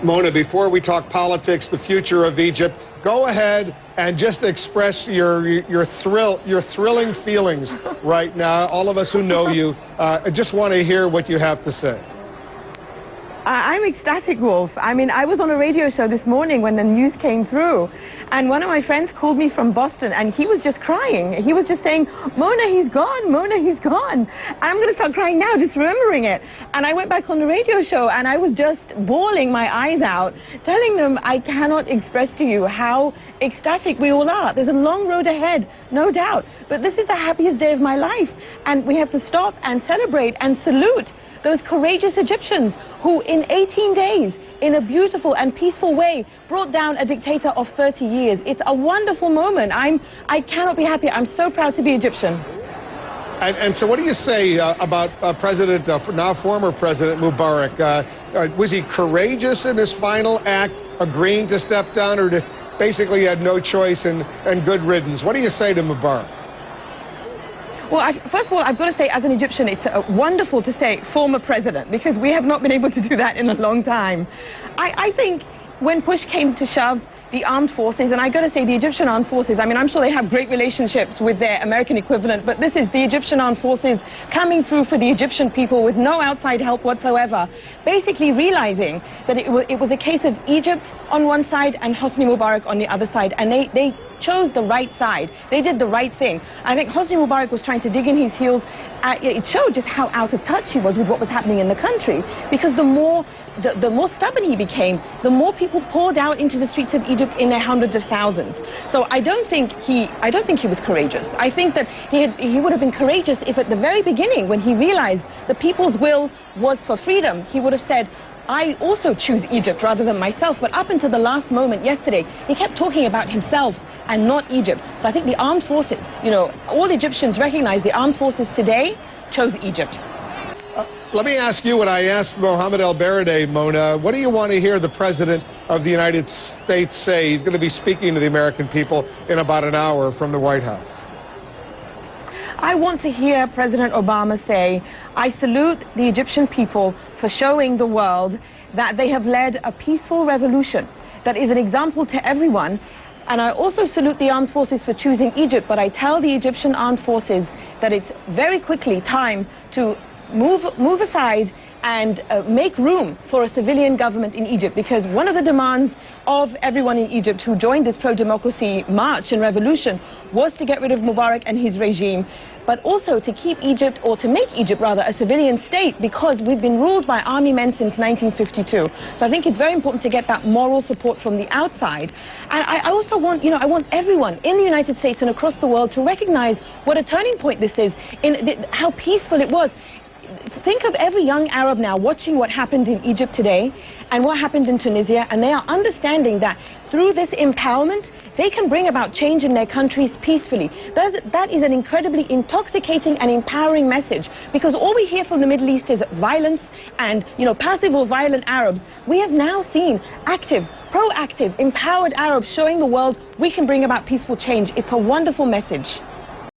Mona, before we talk politics, the future of Egypt, go ahead and just express your thrilling feelings right now. All of us who know you, I just want to hear what you have to say. I'm ecstatic, Wolf. I mean, I was on a radio show this morning when the news came through, and one of my friends called me from Boston, and he was just crying. He was just saying, Mona, he's gone, Mona, he's gone. And I'm going to start crying now, just remembering it. And I went back on the radio show, and I was just bawling my eyes out, telling them I cannot express to you how ecstatic we all are. There's a long road ahead, no doubt. But this is the happiest day of my life, and we have to stop and celebrate and salute those courageous Egyptians who in 18 days, in a beautiful and peaceful way, brought down a dictator of 30 years. It's a wonderful moment. I cannot be happier. I'm so proud to be Egyptian. And so what do you say about now former President Mubarak? Was he courageous in his final act, agreeing to step down, or basically had no choice and good riddance? What do you say to Mubarak? Well, first of all, I've got to say, as an Egyptian, it's wonderful to say former president, because we have not been able to do that in a long time. I think when push came to shove, the armed forces, and I got to say the Egyptian armed forces, I mean, I'm sure they have great relationships with their American equivalent, but this is the Egyptian armed forces coming through for the Egyptian people with no outside help whatsoever, basically realizing that it was a case of Egypt on one side and Hosni Mubarak on the other side, and they chose the right side. They did the right thing. I think Hosni Mubarak was trying to dig in his heels. It showed just how out of touch he was with what was happening in the country, because the more stubborn he became, the more people poured out into the streets of Egypt in their hundreds of thousands. So I don't think he was courageous. I think that he would have been courageous if at the very beginning, when he realized the people's will was for freedom, he would have said, I also choose Egypt rather than myself. But up until the last moment yesterday, he kept talking about himself and not Egypt. So I think the armed forces, you know, all Egyptians recognize the armed forces today chose Egypt. Let me ask you what I asked Mohammed El-Baradei, Mona. What do you want to hear the President of the United States say? He's going to be speaking to the American people in about an hour from the White House. I want to hear President Obama say, I salute the Egyptian people for showing the world that they have led a peaceful revolution that is an example to everyone. And I also salute the armed forces for choosing Egypt, but I tell the Egyptian armed forces that it's very quickly time to move aside and make room for a civilian government in Egypt, because one of the demands of everyone in Egypt who joined this pro-democracy march and revolution was to get rid of Mubarak and his regime, but also to keep Egypt, or to make Egypt rather, a civilian state, because we've been ruled by army men since 1952. So I think it's very important to get that moral support from the outside. And I also want, you know, I want everyone in the United States and across the world to recognize what a turning point this is, in how peaceful it was. Think of every young Arab now watching what happened in Egypt today and what happened in Tunisia, and they are understanding that through this empowerment, they can bring about change in their countries peacefully. That is an incredibly intoxicating and empowering message, because all we hear from the Middle East is violence and, you know, passive or violent Arabs. We have now seen active, proactive, empowered Arabs showing the world we can bring about peaceful change. It's a wonderful message.